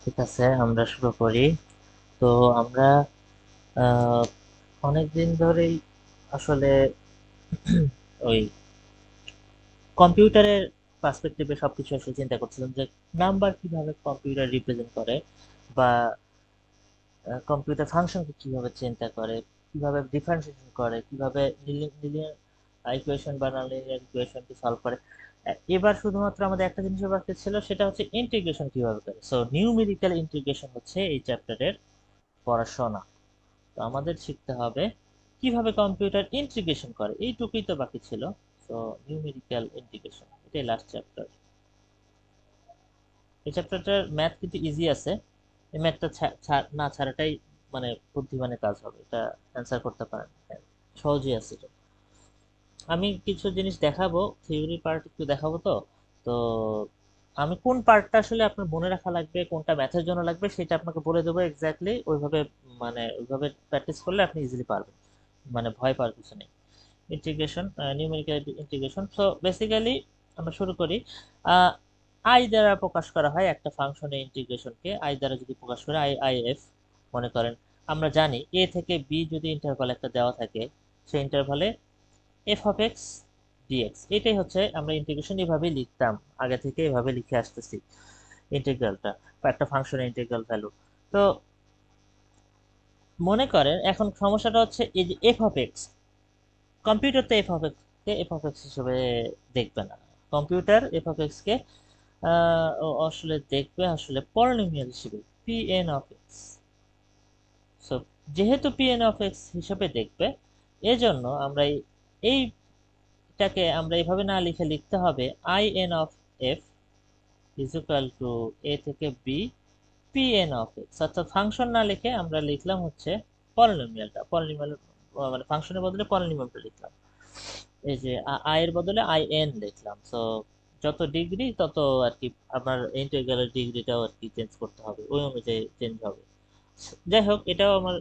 ঠিক আছে, আমরা শুরু করি। তো আমরা আহ, অনেক দিন ধরেই আসলে ওই কম্পিউটারের পার্সপেক্টিভে সবকিছু আসলে চিন্তা করছিলাম যে নাম্বার কিভাবে কম্পিউটার রিপ্রেজেন্ট করে, বা কম্পিউটার ফাংশনকে কিভাবে চিন্তা করে, কিভাবে ডিফারেন্সিয়েশন করে, কিভাবে লিনিয়ার ইকুয়েশন বা ননলিনিয়ার ইকুয়েশনকে সলভ করে। এবার শুধুমাত্র আমাদের একটা জিনিসের বাকি ছিল, সেটা হচ্ছে ইন্টিগ্রেশন কিভাবে করে। সো নিউমেরিক্যাল ইন্টিগ্রেশন হচ্ছে এই চ্যাপ্টারের পড়াশোনা। তো আমাদের শিখতে হবে কিভাবে কম্পিউটার ইন্টিগ্রেশন করে, এইটুকুই তো বাকি ছিল। তো নিউমেরিক্যাল ইন্টিগ্রেশন এটাই লাস্ট চ্যাপ্টার। এই চ্যাপ্টারটার ম্যাথ কিন্তু ইজি আছে। এই ম্যাথটা না ছাড়াটাই মানে বুদ্ধিমানের কাজ হবে, এটা অ্যান্সার করতে পারেন। হ্যাঁ, সহজই আছে এটা। আমি কিছু জিনিস দেখাবো, থিওরি পার্ট একটু দেখাবো। তো তো আমি কোন পার্টটা আসলে আপনার মনে রাখা লাগবে, কোনটা ম্যাথের জন্য লাগবে, সেটা আপনাকে বলে দেবো এক্স্যাক্টলি ওইভাবে। মানে ওইভাবে প্র্যাকটিস করলে আপনি ইজিলি পারবেন, মানে ভয় পাওয়ার কিছু নেই। Integration, numerical integration. So basically আমরা শুরু করি। আই দ্বারা প্রকাশ করা হয় একটা ফাংশনের ইন্টিগ্রেশনকে। আই দ্বারা যদি প্রকাশ করে, আই আই এফ মনে করেন। আমরা জানি এ থেকে বি যদি ইন্টারভাল একটা দেওয়া থাকে, সেই ইন্টারভালে এফ অফ এক্স ডিএক্স, এটাই হচ্ছে আমরা ইন্টিগ্রেশন এভাবেই লিখতাম, আগে থেকে এভাবে লিখে আসতেছি ইন্টিগ্রালটা, বা একটা ফাংশনের ইন্টিগ্রাল ভ্যালু। তো মনে করেন এখন সমস্যাটা হচ্ছে এই যে এফ অফ এক্স, কম্পিউটার তো F of x K f of x হিসেবে দেখবে না। কম্পিউটার এফ অফ এক্স কে আসলে দেখবে আসলে পলিনোমিয়াল হিসেবে, P N of x. So যেহেতু পি এন অফ এক্স হিসেবে দেখবে, এজন্য আমরা এইটাকে আমরা এভাবে না লিখে লিখতে হবে I N of F is equal to এ থেকে B P N of x. অর্থাৎ ফাংশন না লিখে আমরা লিখলাম হচ্ছে পলিনোমিয়ালটা। পলিনোমিয়াল মানে ফাংশনের বদলে পলিনোমিয়ালটা লিখলাম। এই যে আই এর বদলে আই এন লিখলাম। সো যত ডিগ্রি তত আর কি আপনার ইন্টিগ্রালের ডিগ্রিটাও আর কি চেঞ্জ করতে হবে, ওই অনুযায়ী চেঞ্জ হবে। যাই হোক, এটাও আমার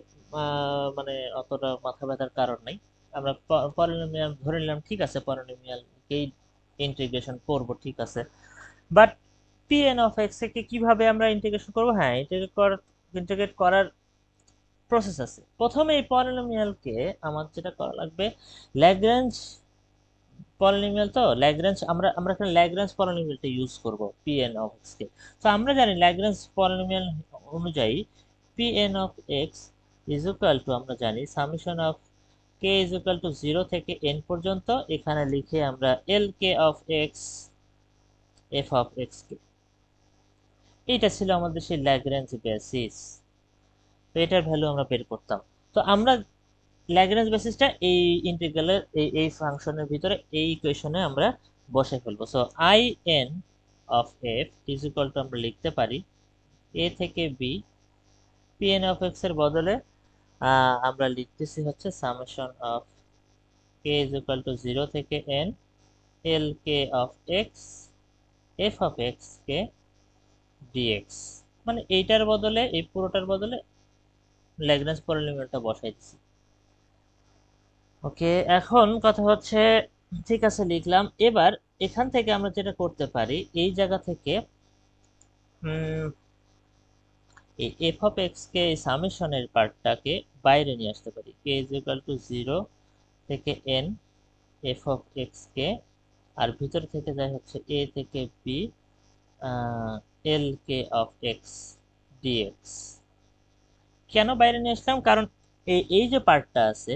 মানে অতটা মাথা ব্যথার কারণ নাই। আমরা পলিনোমিয়াল ধরে নিলাম, ঠিক আছে, পলিনোমিয়ালকেই ইন্টিগ্রেশন করব, ঠিক আছে। But p N of x কে কিভাবে আমরা ইন্টিগ্রেশন করব? হ্যাঁ, ইন্টিগ্রেট করার প্রসেস আছে। প্রথমে এই পলিনোমিয়ালকে আমার যেটা করা লাগবে, ল্যাগ্রাঞ্জ পলিনোমিয়াল, তো ল্যাগ্রাঞ্জ আমরা আমরা এখানে ল্যাগ্রাঞ্জ পলিনোমিয়ালটা ইউজ করব পিএন অফ এক্স কে। তো আমরা জানি ল্যাগ্রাঞ্জ পলিনোমিয়াল অনুযায়ী p n of x is equal to, আমরা জানি summation of K is equal to 0 থেকে এন পর্যন্ত, এখানে লিখে আমরা l K of x F of x কে। এইটা ছিল আমাদের সেই ল্যাগ্রাঞ্জ বেসিস। তো এটার ভ্যালু আমরা বের করতাম। তো আমরা ল্যাগ্রেঞ্জ বেসিসটা এই ইন্টিগ্রালের এই ফাংশনের ভিতরে এই ইকুয়েশনে আমরা বসে ফেলবো। So I N of F is equal to আমরা লিখতে পারি এ থেকে B P N of X এর বদলে আমরা লিখতেছি হচ্ছে summation of K is equal to 0 থেকে N L K of x F of x K D X. মানে এইটার বদলে, এই পুরোটার বদলে ল্যাগ্রেঞ্জ পলিনোমিয়ালটা বসাই দিছি। ওকে, এখন কথা হচ্ছে, ঠিক আছে লিখলাম। এবার এখান থেকে আমরা যেটা করতে পারি, এই জায়গা থেকে এই এফ অফ এক্স কে এই সামেশনের পার্টটাকে বাইরে নিয়ে আসতে পারি। কে ইজ ইকুয়াল টু 0 থেকে N F of x K, আর ভিতর থেকে যায় হচ্ছে এ থেকে B L K of X D X. কেন বাইরে নিয়ে আসলাম? কারণ এই যে পার্টটা আছে,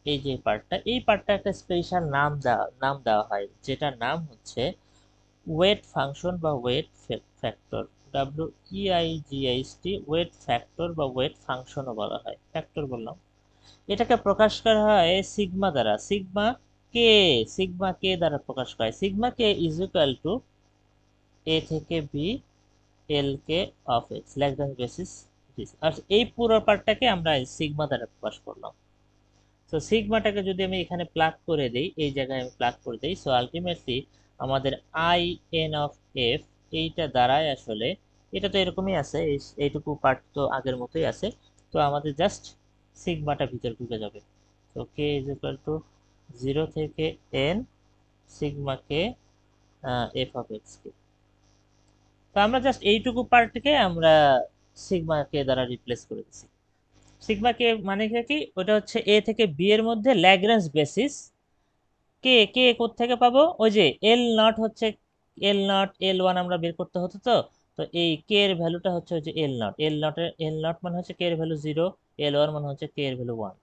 এই পার্টটা একটা স্পেশাল নাম দেওয়া হয়, যেটার নাম হচ্ছে ওয়েট ফাংশন বা weight factor. WEIGHT, weight factor বা ওয়েট ফাংশনও বলা হয়, ফ্যাক্টর বললাম। এটাকে প্রকাশ করা হয় সিগমা দ্বারা। কে সিগমা কে দ্বারা প্রকাশ করা হয়। Sigma k is equal to এ থেকে B L K of x, Lagrange basis this. আর এই পুরো পার্টটাকে আমরা সিগমা দ্বারা প্রকাশ করলাম। তো সিগমাটাকে যদি আমি এখানে প্লাগ করে দেই, এই জায়গায় আমি প্লাগ করে দেই, সো আলটিমেটলি আমাদের আই এন অফ এফ এইটা দাঁড়ায় আসলে, এটা তো এরকমই আছে, এইটুকু পার্ট তো আগের মতোই আছে। তো আমাদের জাস্ট সিগমাটা ভিতরে ঢুকে যাবে। তো কে ইজ ইকুয়াল টু 0 থেকে n sigma k f of x কে। তো আমরা জাস্ট এইটুকু পার্টকে আমরা সিগমা কে দ্বারা রিপ্লেস করে দিচ্ছি। সিগমা কে মানে কি, ওটা হচ্ছে এ থেকে বি এর মধ্যে ল্যাগ্রেঞ্জ বেসিস। কে কে কোত্থেকে পাবো, ওই যে এল নট হচ্ছে, এল নট এল ওয়ান আমরা বের করতে হতো। তো তো এই কে এর ভ্যালুটা হচ্ছে ওই যে এল নট, এল নট মানে হচ্ছে কে এর ভ্যালু 0, এল ওয়ান মানে হচ্ছে কে এর ভ্যালু 1।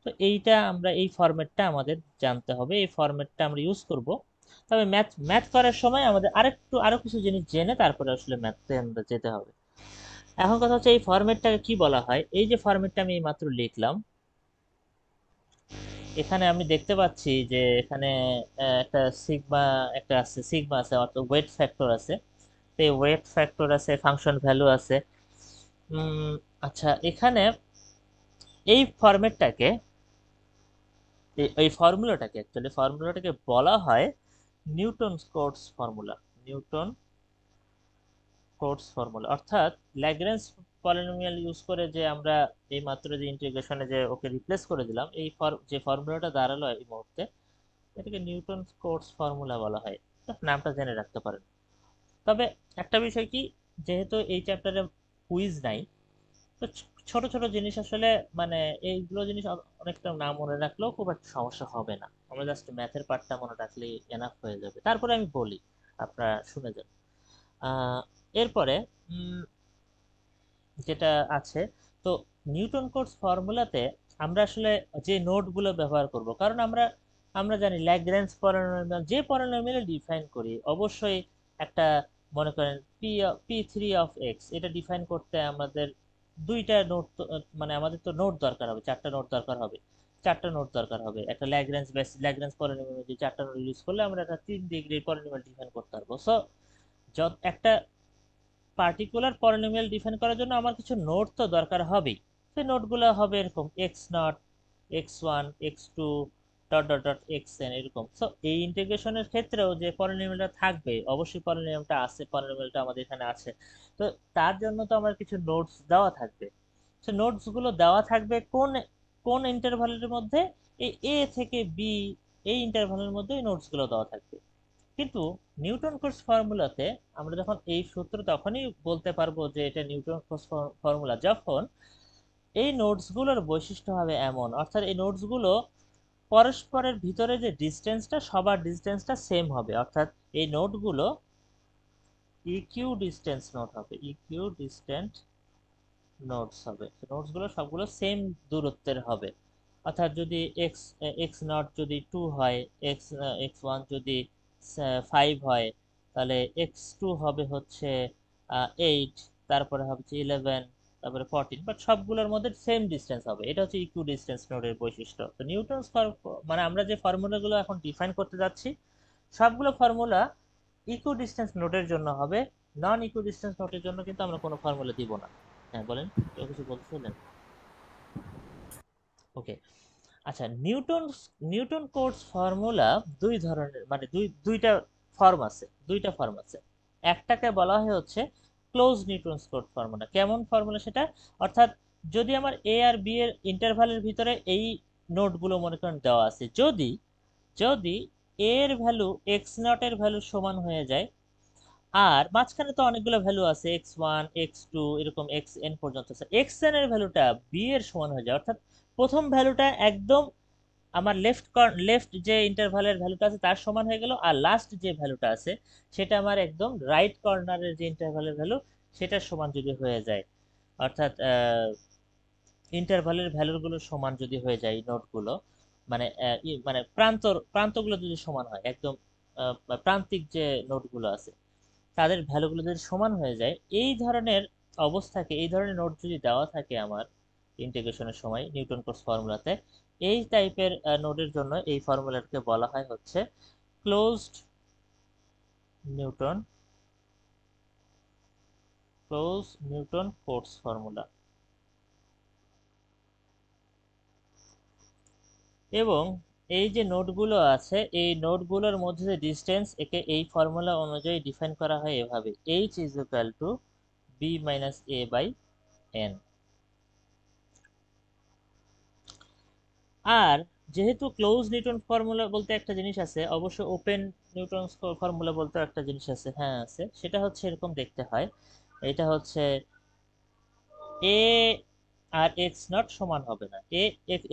তো এইটা আমরা এই ফরম্যাটটা আমাদের জানতে হবে, এই ফরম্যাটটা আমরা ইউজ করব। তবে ম্যাথ ম্যাথ করার সময় আমাদের আরো কিছু জিনিস জেনে তারপরে আসলে ম্যাথে আমরা যেতে হবে। এখন কথা হচ্ছে এই ফরম্যাটটাকে কি বলা হয়। এই যে ফরম্যাটটা আমি মাত্র লিখলাম, এখানে আমি দেখতে পাচ্ছি যে এখানে একটা সিগমা, একটা আছে সিগমা আছে, অর্থাৎ ওয়েট ফ্যাক্টর আছে। তো এই ওয়েট ফ্যাক্টর আছে, ফাংশন ভ্যালু আছে। আচ্ছা, এখানে এই ফরম্যাটটাকে, এই ফর্মুলাটাকে অ্যাকচুয়ালি ফর্মুলাটাকে বলা হয় Newton quotes formula. Newton quotes formula অর্থাৎ ল্যাগ্রেঞ্জ পলিনোমিয়াল ইউজ করে যে আমরা এই মাত্র যে ইন্টিগ্রেশনে যে ওকে রিপ্লেস করে দিলাম, এই যে ফর্মুলাটা দাঁড়ালো এই মুহূর্তে, এটাকে নিউটন কোটস ফর্মুলা বলা হয়। নামটা জেনে রাখতে পারেন। তবে একটা বিষয় কি, যেহেতু এই চ্যাপ্টারে কুইজ নাই, তো ছোট ছোট জিনিস আসলে মানে এইগুলো জিনিস অনেকটা না মনে রাখলেও খুব একটা সমস্যা হবে না। আমরা জাস্ট ম্যাথের পার্টটা মনে রাখলেই এনাফ হয়ে যাবে। তারপরে আমি বলি, আপনারা শুনে যান। আহ, এরপরে উম, যেটা আছে, তো নিউটন কোটস ফর্মুলাতে আমরা আসলে যে নোটগুলো ব্যবহার করব, কারণ আমরা আমরা জানি ল্যাগ্রেঞ্জ পলিনোমিয়াল, যে পলিনোমিয়াল ডিফাইন করি অবশ্যই একটা, মনে করেন পি থ্রি অফ এক্স, এটা ডিফাইন করতে আমাদের দুইটা নোট, মানে আমাদের তো নোট দরকার হবে, চারটা নোট দরকার হবে। চারটা নোট দরকার হবে একটা ল্যাগ্রেঞ্জ ল্যাগ্রেঞ্জ পলিনোমিয়াল, যে চারটা নোট ইউজ করলে আমরা একটা 3 ডিগ্রির পলিনোমিয়াল ডিফাইন করতে পারবো। সো একটা পার্টিকুলার পলিনোমিয়াল ডিফাইন করার জন্য আমার কিছু নোট তো দরকার হবেই। সেই নোটগুলো হবে এরকম X naught, X one, X two, dot dot dot X N, এরকম। সো এই ইন্টিগ্রেশনের ক্ষেত্রেও যে পলিনোমিয়ালটা থাকবে, অবশ্যই পলিনোমিয়ালটা আছে, পলিনোমিয়ালটা আমাদের এখানে আছে। তো তার জন্য তো আমার কিছু নোটস দেওয়া থাকবে। সে নোটস গুলো দেওয়া থাকবে কোন কোন ইন্টারভালের মধ্যে, এই এ থেকে বি, এই ইন্টারভালের মধ্যে এই নোটস গুলো দেওয়া থাকবে। কিন্তু নিউটন কোটস ফর্মুলাতে আমরা যখন এই সূত্র তখনই বলতে পারবো যে এটা নিউটন কোটস ফর্মুলা, যখন এই নোটসগুলোর বৈশিষ্ট্য হবে এমন, অর্থাৎ এই নোটসগুলো পরস্পরের ভিতরে যে ডিস্টেন্সটা, সবার ডিস্টেন্সটা সেম হবে। অর্থাৎ এই নোটগুলো ইকিউ ডিস্টেন্স নোট হবে, ইকিউ ডিস্টেন্ট নোটস হবে। নোটসগুলো সবগুলো সেম দূরত্বের হবে। অর্থাৎ যদি এক্স এক্স নট যদি 2 হয়, এক্স এক্স ওয়ান যদি 5 হয়, তাহলে এক্স টু হবে হচ্ছে 8, তারপরে হচ্ছে 11, তারপরে 14, বাট সবগুলোর মধ্যে সেম ডিস্টেন্স হবে। এটা হচ্ছে ইকুই ডিস্টেন্স নোডের বৈশিষ্ট্য। তো নিউটনস মানে আমরা যে ফর্মুলাগুলো এখন ডিফাইন করতে যাচ্ছি, সবগুলো ফর্মুলা ইকুই ডিস্টেন্স নোডের জন্য হবে। নন ইকুই ডিস্টেন্স নোডের জন্য কিন্তু আমরা কোনো ফর্মুলা দিব না। হ্যাঁ বলেন, কেউ কিছু বলছিলেন? ওকে। আচ্ছা, নিউটন কোটস ফর্মুলা দুই ধরনের, মানে দুইটা ফর্ম আছে, একটাকে বলা হয় হচ্ছে ক্লোজ নিউটন কোটস ফর্মুলা। কেমন ফর্মুলা সেটা, অর্থাৎ যদি আমার এ আর বি এর ইন্টারভালের ভিতরে এই নোটগুলো মনে করেন দেওয়া আছে, যদি যদি এ এর ভ্যালু এক্স নট এর ভ্যালু সমান হয়ে যায়, আর মাঝখানে তো অনেকগুলো ভ্যালু আছে, এক্স ওয়ান, এক্স টু, এরকম এক্স এন পর্যন্ত আছে, এক্স এন এর ভ্যালুটা বি এর সমান হয়ে যায়, অর্থাৎ প্রথম ভ্যালুটা একদম আমার লেফট যে ইন্টারভালের ভ্যালুটা আছে তার সমান হয়ে গেল, আর লাস্ট যে ভ্যালুটা আছে সেটা আমার একদম রাইট কর্নারের যে ইন্টারভালের ভ্যালু সেটার সমান যদি হয়ে যায়, অর্থাৎ ইন্টারভালের ভ্যালুগুলো সমান যদি হয়ে যায় নোটগুলো, মানে মানে প্রান্তগুলো যদি সমান হয় একদম, প্রান্তিক যে নোটগুলো আছে তাদের ভ্যালুগুলো যদি সমান হয়ে যায়, এই ধরনের অবস্থাকে, এই ধরনের নোট যদি দেওয়া থাকে আমার ইন্টিগ্রেশনের সময় নিউটন কোটস ফর্মুলাতে, এই টাইপের নোটের জন্য এই ফর্মুলাটাকে বলা হয় হচ্ছে closed Newton Newton quotes formula. এবং এই যে নোটগুলো আছে, এই নোটগুলোর মধ্যে যে ডিস্টেন্স, একে এই ফর্মুলা অনুযায়ী ডিফাইন করা হয় এভাবে, h is equal to B minus A by n. আর যেহেতু ক্লোজ নিউটন ফর্মুলা বলতে একটা জিনিস আছে, অবশ্য ওপেন নিউটন ফর্মুলা বলতে একটা জিনিস আছে, হ্যাঁ আছে, সেটা হচ্ছে এরকম দেখতে হয়। এটা হচ্ছে এ আর এক্স নট সমান হবে না,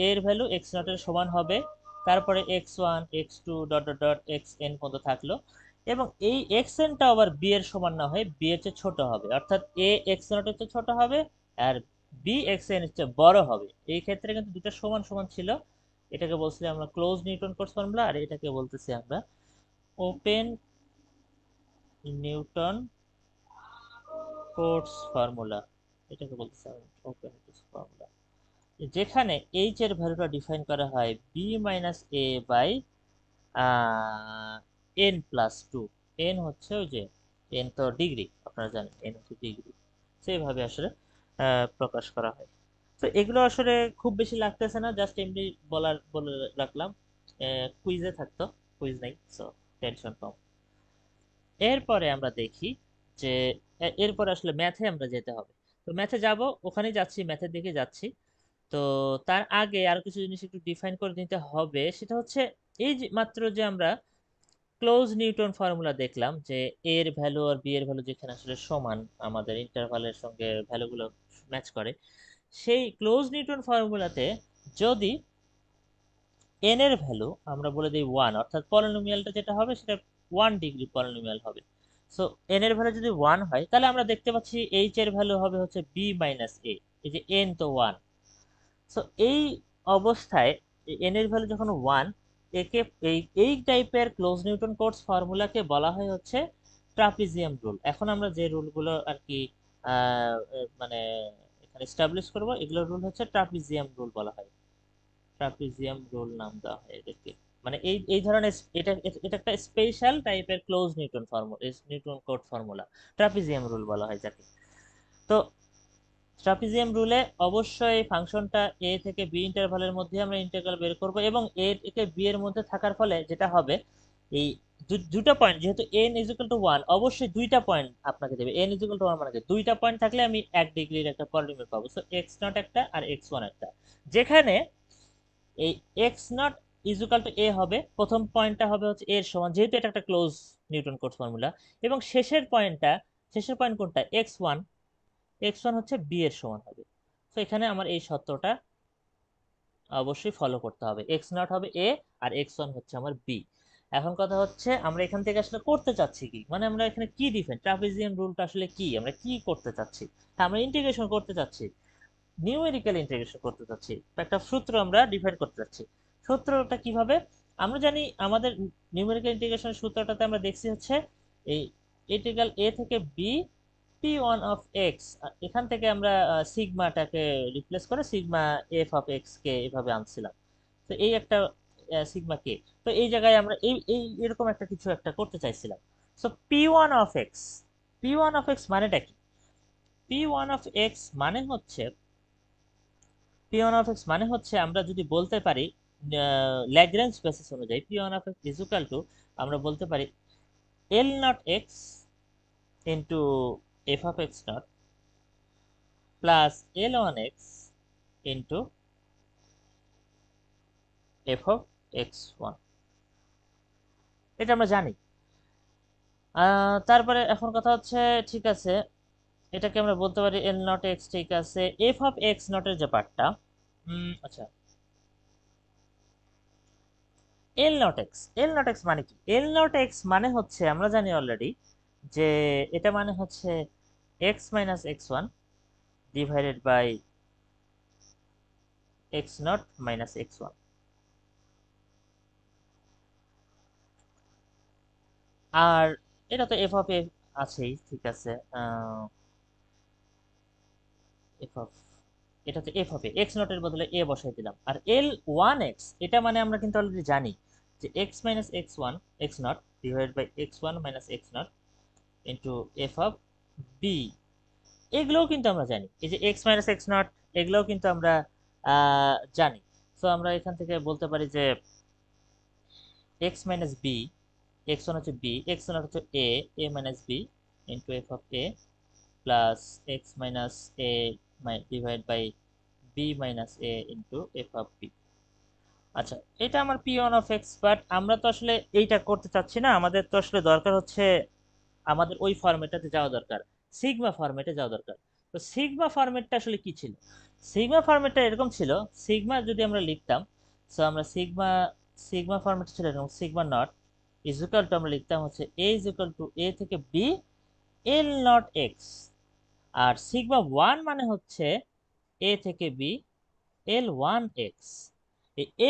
এর ভ্যালু এক্স নট এর সমান হবে, তারপরে x1 x2 dot dot dot X N পর্যন্ত থাকলো, এবং এই এক্স এনটা আবার বি এর সমান না হয়ে বি এর চেয়ে ছোট হবে, অর্থাৎ এ এক্স নট এর চেয়ে ছোট হবে আর বি এক্স এন এর চেয়ে বড় হবে। এই ক্ষেত্রে কিন্তু দুটো সমান সমান ছিল। এটাকে বলছিলাম আমরা ক্লোজ নিউটন কোটস ফর্মুলা, আর এটাকে বলতেছি আমরা ওপেন নিউটন কোটস ফর্মুলা। এটাকে বলতেছি আমরা ওপেন কোটস ফর্মুলা, যেখানে এইচ এর ভ্যালুটা ডিফাইন করা হয় B minus A by N plus two. N হচ্ছে ওই যে, এন তো ডিগ্রি, আপনারা জানেন এন হচ্ছে ডিগ্রি, সেইভাবে আসলে প্রকাশ করা হয়। তো এগুলো আসলে খুব বেশি লাগতেছে না, জাস্ট এমনি বলে রাখলাম, কুইজে থাকতো, কুইজ নাই, সো টেনশন কম। এরপরে আমরা দেখি যে এরপরে আসলে ম্যাথে আমরা যেতে হবে। তো ম্যাথে যাব, ওখানেই যাচ্ছি, ম্যাথের দিকে যাচ্ছি। তো তার আগে আরো কিছু জিনিস একটু ডিফাইন করে নিতে হবে, সেটা হচ্ছে এই যে মাত্র যে আমরা ক্লোজ নিউটন ফর্মুলা দেখলাম যে এ এর ভ্যালু আর বি এর ভ্যালু যেখানে আসলে সমান, আমাদের ইন্টারভালের সঙ্গে ভ্যালুগুলো ম্যাচ করে, সেই ক্লোজ নিউটন ফর্মুলাতে যদি এন এর ভ্যালু আমরা বলে দিই ওয়ান, অর্থাৎ পলিনোমিয়ালটা যেটা হবে সেটা 1 ডিগ্রি পলিনোমিয়াল হবে। সো এন এর ভ্যালু যদি ওয়ান হয়, তাহলে আমরা দেখতে পাচ্ছি এইচ এর ভ্যালু হবে হচ্ছে বি মাইনাস এ, এই যে এন তো ওয়ান। সো এই অবস্থায় এন এর ভ্যালু যখন ওয়ান, একে এই টাইপের ক্লোজ নিউটন কোটস ফর্মুলাকে বলা হয় হচ্ছে ট্রাপিজিয়াম রুল। এখন আমরা যে রুলগুলো আর কি মানে এখানে এস্টাবলিশ করব, এগুলোর রুল হচ্ছে ট্রাপিজিয়াম রুল বলা হয়, ট্রাপিজিয়াম রুল নাম দেওয়া হয় এদেরকে। মানে এই এই ধরনের এটা এটা একটা স্পেশাল টাইপের close Newton formula, Newton Cote formula, trapezium rule বলা হয় যাকে। তো ট্রাপিজিয়াম রুলে অবশ্যই ফাংশনটা এ থেকে বি ইন্টারভালের মধ্যে আমরা ইন্টিগ্রাল বের করব, এবং এ থেকে বি এর মধ্যে থাকার ফলে যেটা হবে, এই দুটো পয়েন্ট, যেহেতু N is equal two one, অবশ্যই দুইটা পয়েন্ট আপনাকে দেবে। N is equal two one মানে দুইটা পয়েন্ট থাকলে আমি 1 ডিগ্রির একটা পলিনোমিয়াল পাবো। সো এক্স নট একটা আর এক্স ওয়ান একটা, যেখানে এই x naught is equal to a হবে, প্রথম পয়েন্টটা হবে হচ্ছে এর সমান, যেহেতু এটা একটা ক্লোজ নিউটন কোটস ফর্মুলা, এবং শেষের পয়েন্ট কোনটা, এক্স ওয়ান, এক্স ওয়ান হচ্ছে বি এর সমান হবে। তো এখানে আমার এই সত্যটা অবশ্যই ফলো করতে হবে, এক্স নট হবে এ আর এক্স ওয়ান হচ্ছে আমার বি। এখন কথা হচ্ছে আমরা এখান থেকে আসলে করতে চাচ্ছি কি, মানে আমরা এখানে কি ডিফাইন, ট্রাপিজিয়াম রুলটা আসলে কি, আমরা কি করতে চাচ্ছি। হ্যাঁ, আমরা ইন্টিগ্রেশন করতে চাচ্ছি, নিউমেরিক্যাল ইন্টিগ্রেশন করতে চাচ্ছি, একটা সূত্র আমরা ডিফাইন করতে চাচ্ছি। সূত্রটা কিভাবে, আমরা জানি আমাদের নিউমেরিক্যাল ইন্টিগ্রেশন সূত্রটাতে আমরা দেখছি হচ্ছে এই ইন্টিগ্রাল এ থেকে B P one of X, এখান থেকে আমরা সিগমাটাকে রিপ্লেস করে সিগমা এফ অফ এক্স কে এভাবে আনছিলাম। তো এই একটা সিগমা কে, তো এই জায়গায় আমরা এই এই এরকম একটা কিছু একটা করতে চাইছিলাম। So P one of x, P one of x মানেটা কি, পি ওয়ান অফ এক্স মানে হচ্ছে, পি ওয়ান অফ এক্স মানে হচ্ছে আমরা যদি বলতে পারি ল্যাগ্রেঞ্জ বেসিস অনুযায়ী p one of x is equal to, আমরা বলতে পারি l naught x into F of x naught plus l one x into F of x one. এটা আমরা জানি। তারপরে এখন কথা হচ্ছে, ঠিক আছে, এটাকে আমরা বলতে পারি এল নট এক্স, ঠিক আছে, এফ অফ এক্স নটের যে পার্টটা, আচ্ছা, l naught x, l naught x মানে কি, এল নট এক্স মানে হচ্ছে আমরা জানি অলরেডি যে এটা মানে হচ্ছে x minus x one divided by x naught minus x one. আর এটা তো এফ অফ এ আছেই, ঠিক আছে, এফ অফ, এটা তো F of A, x not এর বদলে এ বসাই দিলাম। আর এল ওয়ান এক্স, এটা মানে আমরা কিন্তু অলরেডি জানি যে x minus x one X naught divided by X one minus X naught into F of B. এগুলোও কিন্তু আমরা জানি, এই যে এক্স মাইনাস এক্স নট, এগুলোও কিন্তু আমরা জানি। তো আমরা এখান থেকে বলতে পারি যে x minus b, x one হচ্ছে বি, এক্স ওয়ান হচ্ছে a, a minus b into F of A plus x minus a divide by b minus a into F of b. আচ্ছা, এটা আমার p1 বাট আমরা তো আসলে এইটা করতে চাচ্ছি না, আমাদের তো আসলে দরকার হচ্ছে আমাদের ওই ফরম্যাটটাতে যাওয়া দরকার, সিগমা ফরম্যাটে যাওয়া দরকার। তো সিগমা ফরম্যাটটা আসলে কি ছিল? সিগমা ফরম্যাটটা এরকম ছিল, সিগমা যদি আমরা লিখতাম, সো আমরা সিগমা সিগমা ফরম্যাট ছিল এরকম, sigma naught is equal to আমরা লিখতাম হচ্ছে এ ইজ ইকুয়াল টু এ থেকে বি এল নট এক্স। আর সিগমা ওয়ান মানে হচ্ছে এ থেকে B l one x.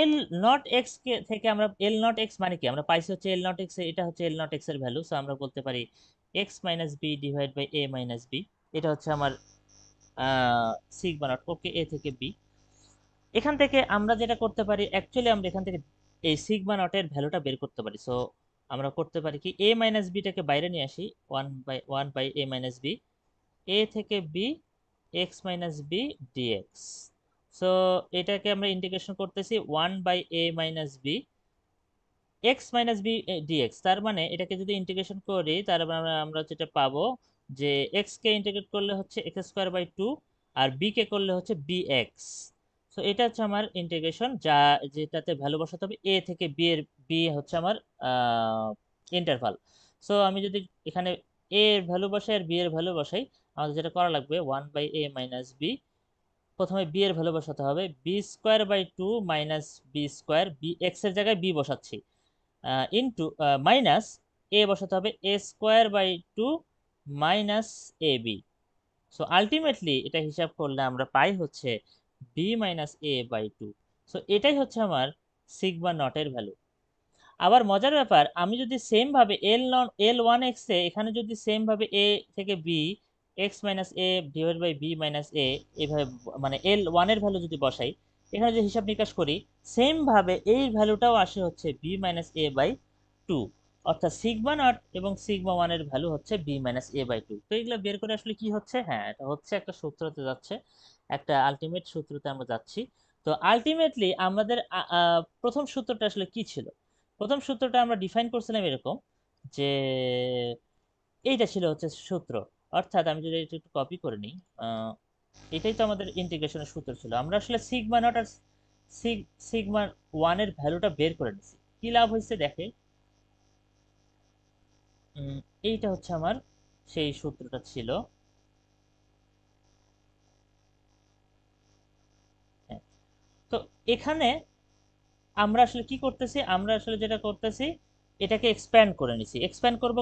L naught x কে থেকে আমরা এল নট এক্স মানে কি আমরা পাইছি হচ্ছে এল নট এক্স, এটা হচ্ছে এল নট এক্স এর ভ্যালু, সো আমরা বলতে পারি X minus B divide by A minus B. এটা হচ্ছে আমার সিগমা নট, ওকে, এ থেকে বি। এখান থেকে আমরা যেটা করতে পারি, অ্যাকচুয়ালি আমরা এখান থেকে এই সিগমা নটের ভ্যালুটা বের করতে পারি। সো আমরা করতে পারি কি, এ মাইনাস বিটাকে বাইরে নিয়ে আসি, one by A minus b, a থেকে B x minus B dx. So এটাকে আমরা ইন্টিগ্রেশন করতেছি one by A minus b x minus B dx. তার মানে এটাকে যদি ইন্টিগ্রেশন করি তার মানে আমরা যেটা পাবো যে এক্স কে ইন্টিগ্রেট করলে হচ্ছে এক্স স্কোয়ার বাই টু, আর বি কে করলে হচ্ছে বি এক্স। সো এটা হচ্ছে আমার ইন্টিগ্রেশন, যেটাতে ভ্যালু বসাতে হবে এ থেকে বি এর, বি হচ্ছে আমার ইন্টারভাল। সো আমি যদি এখানে এ এর ভ্যালু বসাই আর বি এর ভ্যালু বসাই, আমাদের যেটা করা লাগবে one by A minus b, প্রথমে বি এর ভ্যালু বসাতে হবে b square by two minus b square, b x এর জায়গায় বি বসাচ্ছি, ইন্টু মাইনাস এ বসাতে হবে a square by two minus a b. So ultimately এটা হিসাব করলে আমরা পাই হচ্ছে B minus A by two. So এটাই হচ্ছে আমার সিগমা নটের ভ্যালু। আবার মজার ব্যাপার, আমি যদি সেম ভাবে এল ওয়ান এক্স এ এখানে যদি সেম ভাবে এ থেকে B x minus a divide by b minus a, এইভাবে মানে এল ওয়ান এর ভ্যালু যদি বসাই, এখানে যদি হিসাব নিকাশ করি, সেম ভাবে এই ভ্যালুটাও আসে হচ্ছে B minus A by two. অর্থাৎ সিগমা নট এবং সিগমা ওয়ান এর ভ্যালু হচ্ছে B minus A by two. তো এগুলো বের করে আসলে কি হচ্ছে, হ্যাঁ এটা হচ্ছে একটা সূত্রতে যাচ্ছে, একটা আলটিমেট সূত্রতে আমরা যাচ্ছি। তো আলটিমেটলি আমাদের প্রথম সূত্রটা আসলে কি ছিল? প্রথম সূত্রটা আমরা ডিফাইন করছিলাম এরকম যে এইটা ছিল হচ্ছে সূত্র। অর্থাৎ আমি যদি এটা একটু কপি করে নিই, এটাই তো আমাদের ইন্টিগ্রেশনের সূত্র ছিল। আমরা আসলে সিগমা নট আর সিগমা ওয়ান এর ভ্যালুটা বের করে নিছি। কি লাভ হয়েছে দেখে, এইটা হচ্ছে আমার সেই সূত্রটা ছিল। হ্যাঁ, তো এখানে আমরা আসলে কি করতেছি, আমরা আসলে যেটা করতেছি এটাকে এক্সপ্যান্ড করে নিছি। এক্সপ্যান্ড করব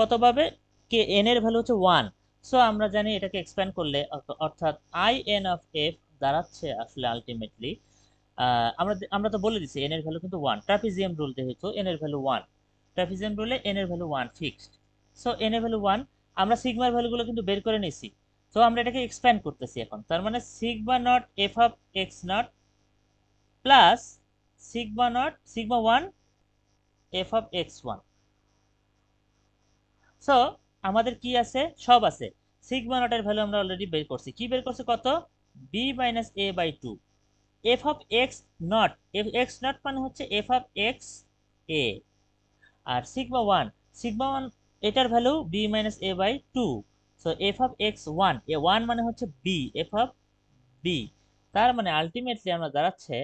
কতভাবে, কে এন এর ভ্যালু হচ্ছে ওয়ান। সো আমরা জানি এটাকে এক্সপ্যান্ড করলে অর্থাৎ আই এন অফ এফ দাঁড়াচ্ছে আসলে আলটিমেটলি, আমরা আমরা তো বলে দিছি এন এর ভ্যালু কিন্তু ওয়ান, ট্রাপিজিয়াম রুল যেহেতু এন এর ভ্যালু ওয়ান, ট্রাপিজিয়াম রুলে এন এর value one fixed. So N এর ভ্যালু ওয়ান, আমরা সিগমার ভ্যালুগুলো কিন্তু বের করে নিছি। তো আমরা এটাকে এক্সপ্যান্ড করতেছি এখন, তার মানে sigma naught f of x naught plus sigma naught sigma one f of x one. So আমাদের কি আছে, সব আছে। সিগমা নটের ভ্যালু আমরা অলরেডি বের করছি, কি বের করছি কত, b minus A by two. F of x naught, f x naught মানে হচ্ছে এফ অফ এক্স এ। আর সিগমা ওয়ান এটার value b minus A by two. So f of x one, A one মানে হচ্ছে B, F of B. তার মানে ultimately আমরা দাঁড়াচ্ছে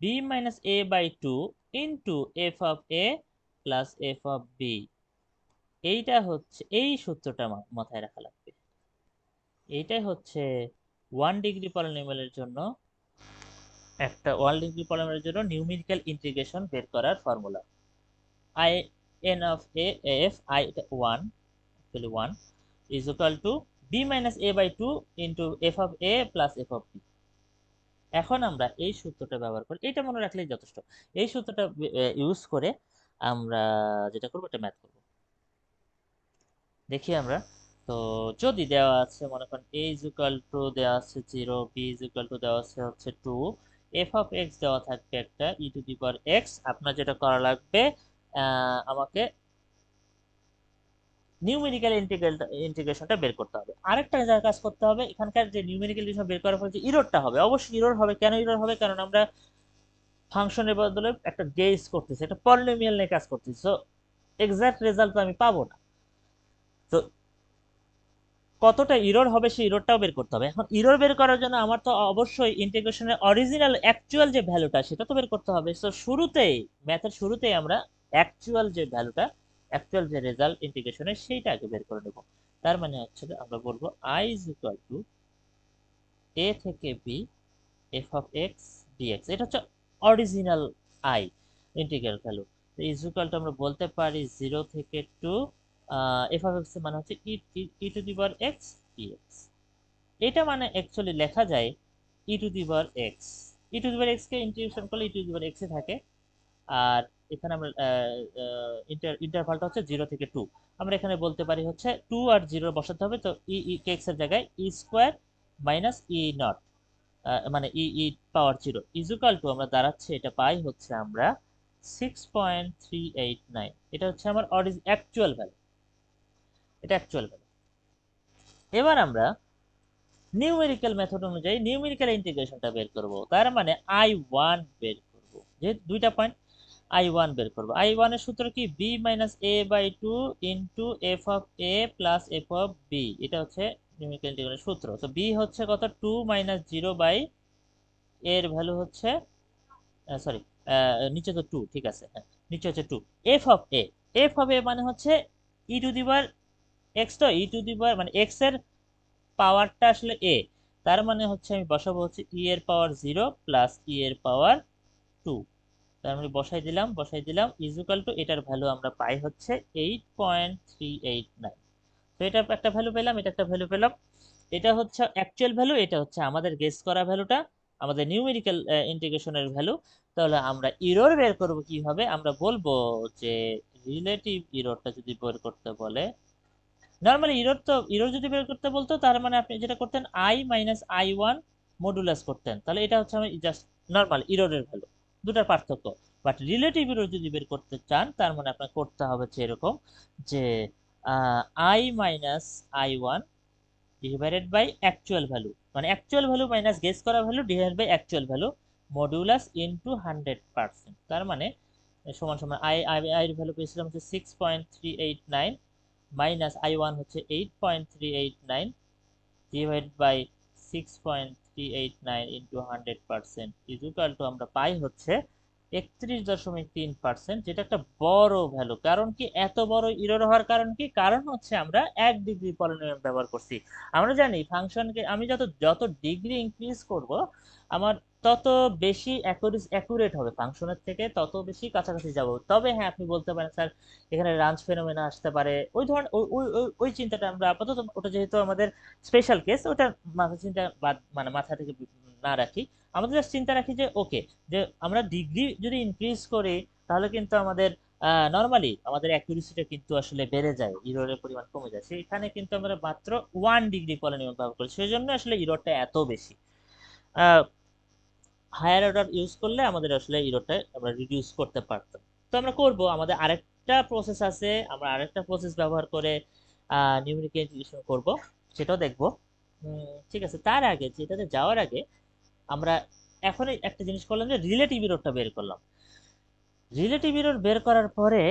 B minus A by two into F of A plus F of B. এইটা হচ্ছে এই সূত্রটা মাথায় রাখা লাগবে। এইটাই হচ্ছে ওয়ান ডিগ্রি পলিনোমিয়ালের জন্য, একটা ওয়ান ডিগ্রি পলিনোমিয়ালের জন্য নিউমেরিক্যাল ইন্টিগ্রেশন বের করার formula. I N of A F I one, actually one, is equal to B minus A by two into F of A plus F of B. এখন আমরা এই সূত্রটা ব্যবহার করি, এটা মনে রাখলেই যথেষ্ট। এই সূত্রটা ইউজ করে আমরা যেটা করবো এটা ম্যাথ করবো। দেখি আমরা, তো যদি দেওয়া আছে মনে করেন a ইজ ইকুয়াল টু দেওয়া আছে 0, b ইজ ইকুয়াল টু দেওয়া আছে হচ্ছে 2, f অফ x দেওয়া থাকবে একটা e two the power x। আপনার যেটা করা লাগবে, আমাকে নিউমেরিক্যাল ইন্টিগ্রেশনটা বের করতে হবে। আরেকটা যা কাজ করতে হবে, এখানকার যে নিউমেরিক্যাল ইন্টিগ্রেশন বের করার পরে যে ইররটা হবে, অবশ্যই ইরর হবে। কেন ইরর হবে, কারণ আমরা ফাংশনের বদলে একটা গেজ করতেছি, একটা পলিনোমিয়াল নিয়ে কাজ করতেছি। সো এক্সাক্ট রেজাল্ট তো আমি পাবো না। তো কতটা ইরর হবে সেই ইররটাও বের করতে হবে। এখন ইরর বের করার জন্য আমার তো অবশ্যই ইন্টিগ্রেশনের অরিজিনাল অ্যাকচুয়াল যে ভ্যালুটা সেটা তো বের করতে হবে। সো শুরুতেই ম্যাথের শুরুতেই আমরা অ্যাকচুয়াল যে ভ্যালুটা, অ্যাকচুয়াল যে রেজাল্ট ইন্টিগ্রেশনের সেইটা আগে বের করে নেব। তার মানে হচ্ছে আমরা বলবো আই ইজ ইকুয়াল টু এ থেকে B F of X dx. এটা হচ্ছে original I integral value. Is equal to আমরা বলতে পারি 0 থেকে 2 এফ অফ এক্স এর মানে হচ্ছে e to the power x dx. এটা মানে অ্যাকচুয়ালি লেখা যায় e to the power x. E to the power x কে ইন্টিগ্রেশন করলে e to the power x এ থাকে। আর এখানে আমরা ইন্টারভালটা হচ্ছে 0 থেকে 2। আমরা এখানে বলতে পারি হচ্ছে 2 আর 0 বসাতে হবে। তো ই ই কে এক্স এর জায়গায় ই স্কোয়ার মাইনাস ই নট, মানে ই ই পাওয়ার 0 ইজুকাল টু আমরা দাঁড়াচ্ছে এটা পাই হচ্ছে আমরা 6.389। এটা হচ্ছে আমার অ্যাকচুয়াল ভ্যালু, এটা অ্যাকচুয়াল ভ্যালু। এবার আমরা নিউমেরিক্যাল মেথড অনুযায়ী নিউমেরিক্যাল ইন্টিগ্রেশনটা বের করব। তার মানে I1 বের করব, যেহেতু দুইটা পয়েন্ট I1 বের করব। I1 এর সূত্র কি b minus a by 2 into F of a plus F of B. এটা হচ্ছে নিউমেরিক্যাল ইন্টিগ্রেশনের সূত্র। তো b হচ্ছে কত 2 মাইনাস 0 বাই এর ভ্যালু হচ্ছে, সরি নিচে তো 2, ঠিক আছে, হ্যাঁ নিচে হচ্ছে 2। F of A, f of a মানে হচ্ছে e to the power x, তো ই টু দি পাওয়ার মানে এক্স এর পাওয়ারটা আসলে এ। তার মানে হচ্ছে আমি বসাবো হচ্ছে ই এর পাওয়ার 0 প্লাস ই এর পাওয়ার 2। তার মানে বসাই দিলাম ইজুকাল টু এটার ভ্যালু আমরা পাই হচ্ছে 8.389। তো এটা একটা ভ্যালু পেলাম, এটা একটা ভ্যালু পেলাম। এটা হচ্ছে অ্যাকচুয়াল ভ্যালু, এটা হচ্ছে আমাদের গেস করা ভ্যালুটা, আমাদের নিউমেরিক্যাল ইন্টিগ্রেশনের ভ্যালু। তাহলে আমরা ইরর বের করব কিভাবে? আমরা বলবো যে রিলেটিভ ইররটা যদি বের করতে বলে, নর্মালি ইরর যদি বের করতে বলতো তার মানে আপনি যেটা করতেন আই মাইনাস I1 মডুলাস করতেন, তাহলে এটা হচ্ছে আমি জাস্ট নর্মাল ইররের ভ্যালু, দুটার পার্থক্য। বাট রিলেটিভ ইরর যদি বের করতে চান তার মানে আপনার করতে হবে হচ্ছে এরকম যে I minus I1 divided by actual value, মানে অ্যাকচুয়াল ভ্যালু মাইনাস গেস করা value divided by actual value modulus into 100%। তার মানে সমান সমান আই এর ভ্যালু পেয়েছিলাম হচ্ছে 6.389 মাইনাস I1 হচ্ছে 8.389 divide by 6.389 into 100% is equal to আমরা পাই হচ্ছে 31.3%, যেটা একটা বড় ভ্যালু। কারণ কি এত বড় ইরর হওয়ার কারণ কি? কারণ হচ্ছে আমরা 1 ডিগ্রি পলিনোমিয়াল ব্যবহার করছি। আমরা জানি ফাংশনকে আমি যত যত ডিগ্রি ইনক্রিজ করব আমার তত বেশি অ্যাকুরেট হবে, ফাংশনের থেকে তত বেশি কাছাকাছি যাব। তবে হ্যাঁ আপনি বলতে পারেন স্যার এখানে রাঞ্চ ফেনোমেনা আসতে পারে, ওই ধরনের ওই চিন্তাটা আমরা আপাতত, ওটা যেহেতু আমাদের স্পেশাল কেস, ওটা মাথা চিন্তা বাদ মানে মাথা থেকে না রাখি। আমাদের জাস্ট চিন্তা রাখি যে ওকে, যে আমরা ডিগ্রি যদি ইনক্রিজ করি তাহলে কিন্তু আমাদের নর্মালি আমাদের অ্যাকুরেসিটা কিন্তু আসলে বেড়ে যায়, ইররের পরিমাণ কমে যায়। সেখানে কিন্তু আমরা মাত্র 1 ডিগ্রি পলিনোমিয়াল ব্যবহার করি, সেই জন্য আসলে ইররটা এত বেশি। হায়ার অর্ডার ইউজ করলে আমাদের আসলে ইররটা আমরা রিডিউস করতে পারতাম। তো আমরা করব, আমাদের আরেকটা প্রসেস আছে, আমরা আরেকটা প্রসেস ব্যবহার করে নিউমেরিক্যাল ইন্টিগ্রেশন করব, সেটাও দেখব। ঠিক আছে, তার আগে যেটাতে যাওয়ার আগে আমরা এখন একটা জিনিস করলাম যে রিলেটিভ ইররটা বের করলাম। রিলেটিভ ইরর বের করার পরে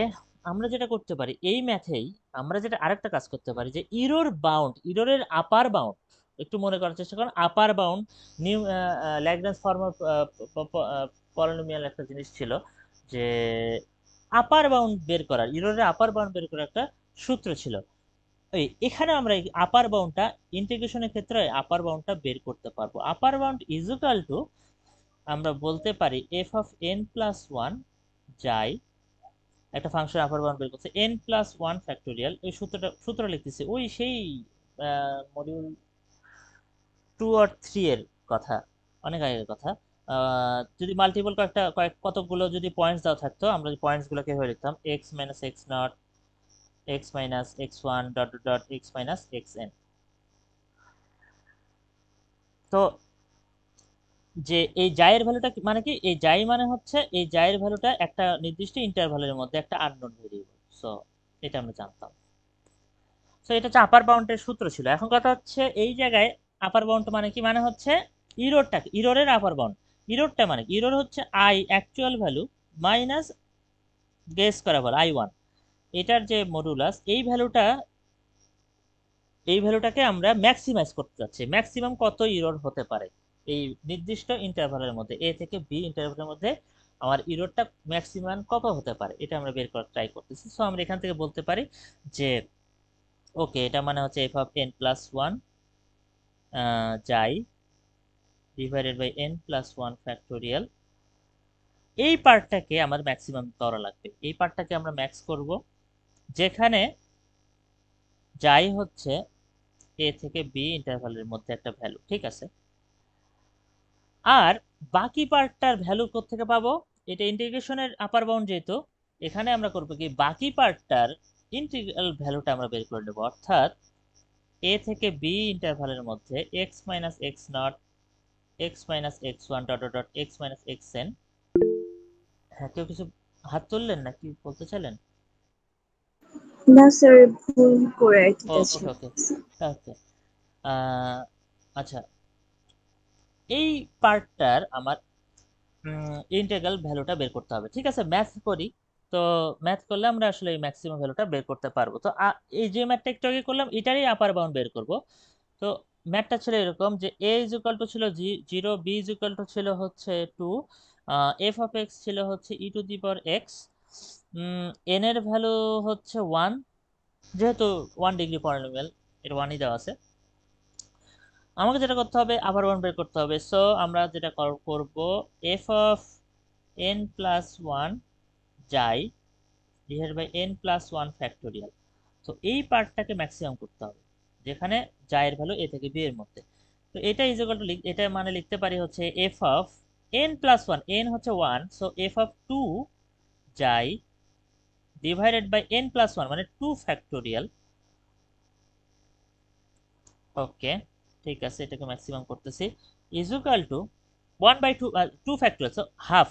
আমরা যেটা করতে পারি এই ম্যাথেই, আমরা যেটা আরেকটা কাজ করতে পারি যে ইরর বাউন্ড, ইররের আপার বাউন্ড একটু মনে করার চেষ্টা করুন। আপার bound new Lagrange form of polynomial একটা জিনিস ছিল যে আপার বাউন্ড বের করার, ইররের আপার বাউন্ড বের করার একটা সূত্র ছিল। এখানে আমরা আপার বাউন্ডটা ইন্টিগ্রেশনের ক্ষেত্রে আপার বাউন্ডটা বের করতে পারবো। আপার বাউন্ড ইজ ইকুয়াল টু আমরা বলতে পারি F of n plus one যাই, একটা ফাংশন আপার বাউন্ড বের করছে n প্লাস ওয়ান ফ্যাক্টোরিয়াল, ওই সূত্র লিখতেছি ওই সেই মডিউল 2 আর 3 এর কথা, অনেক আগের কথা। যদি মাল্টিপল কতগুলো যদি পয়েন্টস দেওয়া থাকতো, আমরা পয়েন্টস গুলোকে হয়ে লিখতাম x minus X naught, x minus x one dot dot x minus x N. তো যে এই জায়ের ভ্যালুটা মানে কি, এই জাই মানে হচ্ছে এই জায়ের ভ্যালুটা একটা নির্দিষ্ট ইন্টারভ্যালের মধ্যে একটা আননোন ভেরিয়েবল। সো এটা আমরা জানতাম। সো এটা হচ্ছে আপার বাউন্ডের সূত্র ছিল। এখন কথা হচ্ছে এই জায়গায় আপার বাউন্ড মানে কি, মানে হচ্ছে ইরোরটা, ইরোরের আপার বাউন্ড, ইরোরটা মানে ইরোর হচ্ছে I actual value minus guess করা ভ্যালু I1, এটার যে মডুলাস এই ভ্যালুটা এই ভ্যালুটাকে আমরা ম্যাক্সিমাইজ করতে যাচ্ছি। ম্যাক্সিমাম কত ইরর হতে পারে এই নির্দিষ্ট ইন্টারভালের মধ্যে, এ থেকে বি ইন্টারভালের মধ্যে আমার ইররটা ম্যাক্সিমাম কত হতে পারে এটা আমরা বের করার ট্রাই করতেছি। সো আমরা এখান থেকে বলতে পারি যে ওকে, এটা মানে হচ্ছে f of n plus one যাই divided by N plus one factorial. এই পার্টটাকে আমার ম্যাক্সিমাম করা লাগবে, এই পার্টটাকে আমরা ম্যাক্স করব, যেখানে যাই হচ্ছে এ থেকে বি ইন্টারভালের মধ্যে একটা ভ্যালু, ঠিক আছে। আর বাকি পার্টটার ভ্যালু কোত্থেকে পাবো? এটা ইন্টিগ্রেশনের আপার বাউন্ড, যেহেতু এখানে আমরা করবো কি বাকি পার্টটার ইন্টিগ্রাল ভ্যালুটা আমরা বের করে নেব, অর্থাৎ এ থেকে বি ইন্টারভালের মধ্যে x minus X naught x minus x one dot dot x minus x N. হ্যাঁ, কেউ কিছু হাত তুললেন না কি বলতে চাইলেন? না স্যার, ভুল করে আর কি ওকে কাজটা ওকে করতেছি। ওকে। আচ্ছা, এই পার্টটার আমার ইন্টিগ্রাল ভ্যালুটা বের করতে হবে, ঠিক আছে। ম্যাথ করি, তো ম্যাথ করলে আমরা আসলে এই ম্যাক্সিমাম ভ্যালুটা বের করতে পারবো। তো এই যে ম্যাথটা একটু আগে করলাম এটারই আপার বাউন্ড বের করব। তো ম্যাথটা ছিল এরকম যে এ ইজ ইকুয়াল টু ছিল 0, বি ইজ ইকুয়াল টু ছিল হচ্ছে 2, এফ অফ এক্স ছিল হচ্ছে e to the power x, n এর ভ্যালু হচ্ছে 1, যেহেতু 1 ডিগ্রি পলিনোমিয়াল এর 1ই দেওয়া আছে। আমাকে যেটা করতে হবে আবার 1 বের করতে হবে। সো আমরা যেটা করব f of n plus one যাই divide by N plus one factorial. তো এই পার্টটাকে ম্যাক্সিমাম করতে হবে, যেখানে যায়ের ভ্যালু এ থেকে বি এর মধ্যে। তো এটা ইজ ইকুয়াল টু, এটা মানে লিখতে পারি হচ্ছে f of n plus one, n হচ্ছে one, so f of two যাই divided by N plus one মানে টু ফ্যাক্টোরিয়াল। ওকে, ঠিক আছে, এটাকে ম্যাক্সিমাম করতেছি, is equal to 1/2, 2 factorial, so half,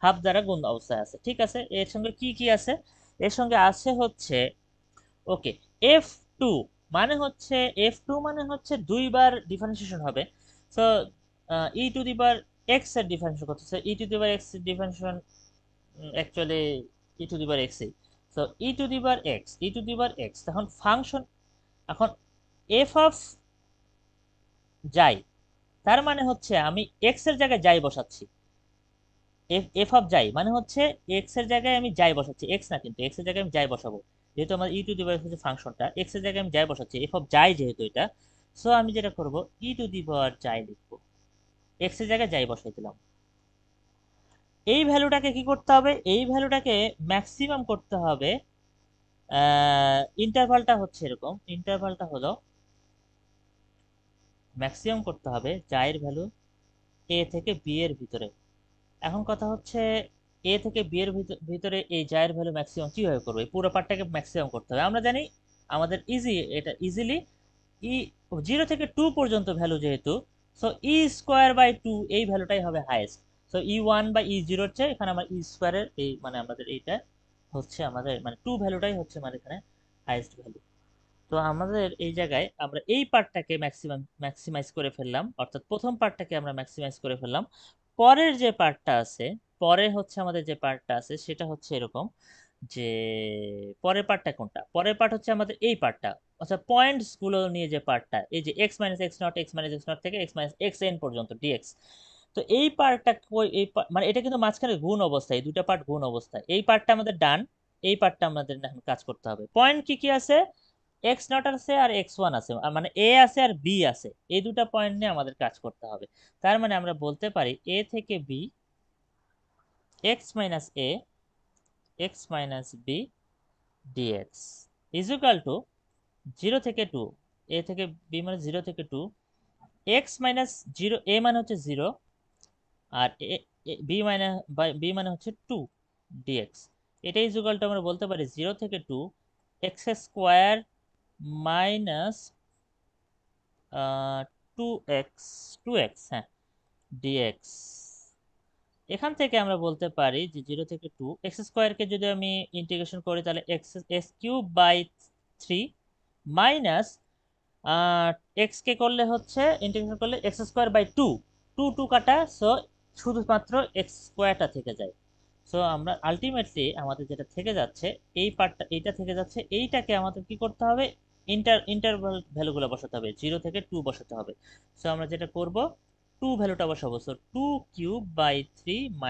half দ্বারা গুণ অবস্থায় আছে, ঠিক আছে। এর সঙ্গে কি কি আছে? এর সঙ্গে আছে হচ্ছে ওকে এফ টু, মানে হচ্ছে এফ টু মানে হচ্ছে দুইবার ডিফারেন্সিয়েশন হবে। So E to the power x এর ডিফারেন্সিয়েশন করতেছে, ই টু দি পাওয়ার এক্স এর differentiation actually E to the power x, so E to the power x, e to the power x, তখন function, এখন F of যাই, তার মানে হচ্ছে আমি এক্স এর জায়গায় যাই বসাচ্ছি, এফ অফ যাই মানে হচ্ছে এক্স এর জায়গায় আমি যাই বসাচ্ছি, এক্স না কিন্তু এক্স এর জায়গায় আমি যাই বসাবো, যেহেতু আমার ই টু দি পাওয়ার হচ্ছে ফাংশনটা, এক্স এর জায়গায় আমি যাই বসাচ্ছি, এফ অফ যাই যেহেতু এটা। সো আমি যেটা করব ই টু দি পাওয়ার যাই লিখবো, এক্স এর জায়গায় যাই বসাই দিলাম। এই ভ্যালুটাকে কি করতে হবে? এই ভ্যালুটাকে ম্যাক্সিমাম করতে হবে। ইন্টারভালটা হচ্ছে এরকম, ইন্টারভালটা হলো ম্যাক্সিমাম করতে হবে যাইয়ের ভ্যালু এ থেকে বি এর ভিতরে। এখন কথা হচ্ছে এ থেকে বি এর ভিতরে এই জায়ের ভ্যালু ম্যাক্সিমাম কিভাবে করবো? এই পুরো পার্টটাকে ম্যাক্সিমাম করতে হবে। আমরা জানি আমাদের এটা ইজিলি ই 0 থেকে 2 পর্যন্ত ভ্যালু যেহেতু, সো ই স্কোয়ার বাই 2 এই ভ্যালুটাই হবে হাইয়েস্ট। সো ই 1 বা ই 0-র চেয়ে এখানে আমার ই স্কোয়ারের এই মানে আমাদের এইটা হচ্ছে আমাদের মানে 2 ভ্যালুটাই হচ্ছে মানে এখানে হাইয়েস্ট ভ্যালু। তো আমাদের এই জায়গায় আমরা এই পার্টটাকে ম্যাক্সিমাইজ করে ফেললাম, অর্থাৎ প্রথম পার্টটাকে আমরা ম্যাক্সিমাইজ করে ফেললাম। পরের যে পার্টটা আছে, পরে হচ্ছে আমাদের যে পার্টটা আছে সেটা হচ্ছে এরকম যে পরের পার্টটা কোনটা? পরের পার্ট হচ্ছে আমাদের এই পার্টটা, অর্থাৎ পয়েন্টস গুলো নিয়ে যে পার্টটা, এই যে x minus X naught, x minus X not থেকে এক্স মাইনাস এক্স এন পর্যন্ত ডিএক্স। তো এই পার্টটা মানে এটা কিন্তু মাঝখানে গুণ অবস্থায়, দুটো পার্ট গুণ অবস্থায়, এই পার্টটা আমাদের ডান, এই পার্টটা আমাদের এখন কাজ করতে হবে। পয়েন্ট কি কি আছে? এক্স নট আছে আর এক্স ওয়ান আছে, মানে এ আছে আর বি আছে, এই দুটা পয়েন্ট নিয়ে আমাদের কাজ করতে হবে। তার মানে আমরা বলতে পারি এ থেকে B x minus A X minus B D X is equal to 0 থেকে 2, এ থেকে বি মানে 0 থেকে 2, এক্স মাইনাস 0, এ মানে হচ্ছে 0 আর বি মানে বি মানে হচ্ছে 2 ডিএক্স। এটাই ইজ ইকুয়াল টু আমরা বলতে পারি 0 থেকে 2 x square minus 2x, 2x, হ্যাঁ, ডিএক্স। এখান থেকে আমরা বলতে পারি যে 0 থেকে 2 এক্স স্কোয়ারকে যদি আমি ইন্টিগ্রেশন করি তাহলে x x cube by 3 minus x কে করলে হচ্ছে ইন্টিগ্রেশন করলে এক্স স্কোয়ার বাই 2, 2 কাটা, সো শুধুমাত্র এক্স স্কোয়ারটা থেকে যায়। সো আমরা আলটিমেটলি আমাদের যেটা থেকে যাচ্ছে এই পার্টটা, এইটা থেকে যাচ্ছে, এইটাকে আমাদের কি করতে হবে? ইন্টারভাল ভ্যালুগুলো বসাতে হবে, 0 থেকে 2 বসাতে হবে। সো আমরা যেটা করব, 2 ভ্যালুটা বসাবো। সো 2³/3 -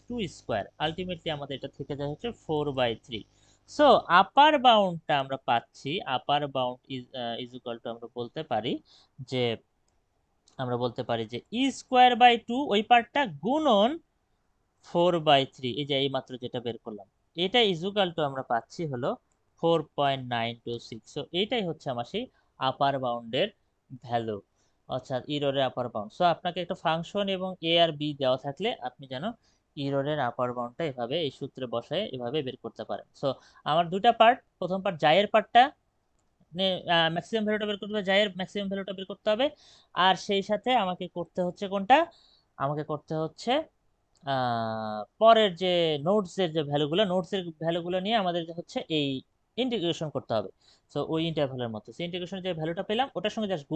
2 স্কোয়ার, আলটিমেটলি আমাদের এটা থেকে যায় হচ্ছে 4/3। সো আপার বাউন্ডটা আমরা পাচ্ছি, আপার বাউন্ড ইজ ইকুয়াল টু আমরা বলতে পারি যে E²/2 ওই পার্টটা গুণন 4/3, এই যে এই মাত্র যেটা বের করলাম, এটা ইজুকাল টু আমরা পাচ্ছি হলো 4.926। সো এইটাই হচ্ছে আমার সেই আপার বাউন্ডের ভ্যালু, অর্থাৎ ইররের আপার বাউন্ড। সো আপনাকে একটা ফাংশন এবং এ আর বি দেওয়া থাকলে আপনি যেন ইররের আপার বাউন্ডটা এভাবে এই সূত্রে বসায় এভাবে বের করতে পারেন। সো আমার দুটা পার্ট, প্রথম পার্ট জায়ের পার্টটা ম্যাক্সিমাম ভ্যালুটা বের করতে হবে, জায়ের ম্যাক্সিমাম ভ্যালুটা বের করতে হবে। আর সেই সাথে আমাকে করতে হচ্ছে কোনটা, আমাকে করতে হচ্ছে পরের যে নোটসের যে ভ্যালুগুলো, নোটসের ভ্যালুগুলো নিয়ে আমাদের হচ্ছে এই ইন্টিগ্রেশন করতে হবে। সো ওই ইন্টারভ্যালের মতো সেই ইন্টিগ্রেশনে যে ভ্যালুটা পেলাম ওটার সঙ্গে জাস্ট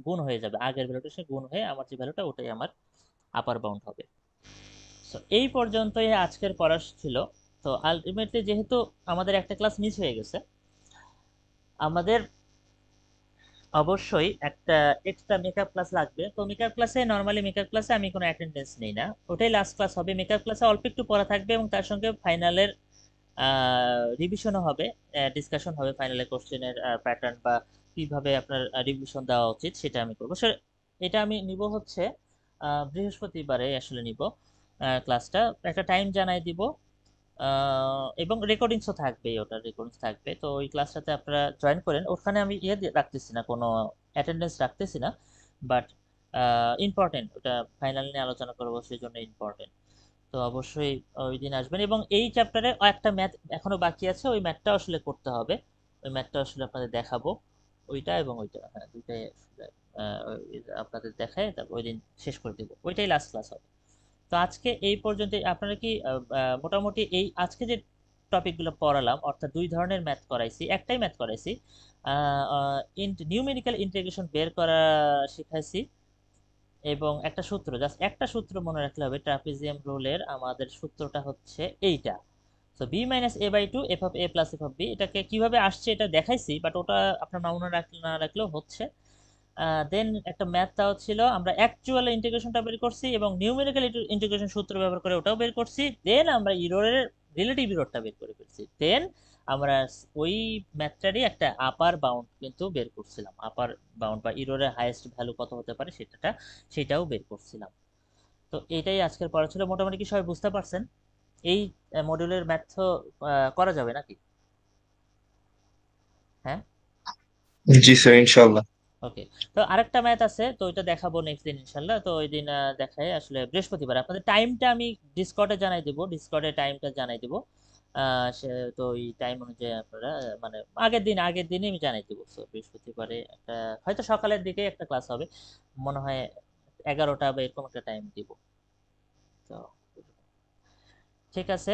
গুণ হয়ে যাবে, আগের ভ্যালুটার সঙ্গে গুণ হয়ে আমার যে ভ্যালুটা ওটাই আমার আপার বাউন্ড হবে। সো এই পর্যন্তই আজকের পড়া ছিল। তো আলটিমেটলি যেহেতু আমাদের একটা ক্লাস মিস হয়ে গেছে, আমাদের অবশ্যই একটা এক্সট্রা মেকআপ ক্লাস লাগবে। তো মেকআপ ক্লাসে নর্মালি মেকআপ ক্লাসে আমি কোনো অ্যাটেন্ডেন্স নেই না, ওটাই লাস্ট ক্লাস হবে। মেকআপ ক্লাসে অল্প একটু পড়া থাকবে এবং তার সঙ্গে ফাইনালের রিভিশনও হবে, ডিসকাশন হবে ফাইনালের কোশ্চেনের প্যাটার্ন বা কিভাবে আপনার রিভিশন দেওয়া উচিত সেটা আমি করবো। এটা আমি নিব হচ্ছে বৃহস্পতিবারে আসলে নিব ক্লাসটা, একটা টাইম জানাই দিব। এবং রেকর্ডিংসও থাকবে, ওটা রেকর্ডিংস থাকবে। তো ওই ক্লাসটাতে আপনারা জয়েন করেন, ওখানে আমি রাখতেছি না, কোনো অ্যাটেন্ডেন্স রাখতেছি না, বাট ইম্পর্টেন্ট, ওটা ফাইনাল নিয়ে আলোচনা করবো সেই জন্য ইম্পর্টেন্ট। তো অবশ্যই ওই দিন আসবেন। এবং এই চ্যাপ্টারে একটা ম্যাথ এখনো বাকি আছে, ওই ম্যাথটা আসলে করতে হবে, ওই ম্যাথটা আসলে আপনাদের দেখাবো, ওইটা এবং ওইটা, হ্যাঁ দুইটাই আসলে আপনাদের দেখায় তারপর ওই দিন শেষ করে দেবো, ওইটাই লাস্ট ক্লাস হবে। তো আজকে এই পর্যন্ত। আপনারা কি মোটামুটি এই আজকে যে টপিকগুলো পড়ালাম, অর্থাৎ দুই ধরনের ম্যাথ করাইছি, একটাই ম্যাথ করাইছি, নিউমেরিক্যাল ইন্টিগ্রেশন বের করা শিখাইছি এবং একটা সূত্র, জাস্ট একটা সূত্র মনে রাখলে হবে, ট্রাপিজিয়াম রুলের আমাদের সূত্রটা হচ্ছে এইটা। তো b-a/2 f(a) + f(b), এটাকে কিভাবে আসছে এটা দেখাইছি, বাট ওটা আপনার মনে না রাখলেও হচ্ছে। দেন একটা ম্যাথ তাও ছিল, আমরা অ্যাকচুয়াল ইন্টিগ্রেশনটা বের করছি এবং নিউমেরিক্যাল ইন্টিগ্রেশন সূত্র ব্যবহার করে ওটাও বের করছি। দেন আমরা ইররের রিলেটিভ ইররটা বের করে ফেলছি। দেন আমরা ওই ম্যাথটারই একটা আপার বাউন্ড কিন্তু বের করছিলাম, আপার বাউন্ড বা ইররের হাইয়েস্ট ভ্যালু কত হতে পারে সেটাও বের করছিলাম। তো এটাই আজকের পড়া ছিল। মোটামুটি কি সবাই বুঝতে পারছেন? এই মডিউলের ম্যাথ করা যাবে নাকি? হ্যাঁ, জি স্যার, ইনশাল্লাহ। ওকে। তো আরেকটা ম্যাথ আছে, তো ওইটা দেখাবো নেক্সট দিন ইনশাল্লাহ। তো ওই দিন দেখায় আসলে বৃহস্পতিবার আপনাদের টাইমটা আমি ডিসকর্ডে জানাই দেবো, ডিসকর্ডে টাইমটা জানাই দেবো। সে তো ওই টাইম অনুযায়ী আপনারা মানে আগের দিনই আমি জানাই দেবো। তো বৃহস্পতিবারে একটা হয়তো সকালের দিকে একটা ক্লাস হবে, মনে হয় 11টা বা এরকম একটা টাইম দিব। তো ঠিক আছে।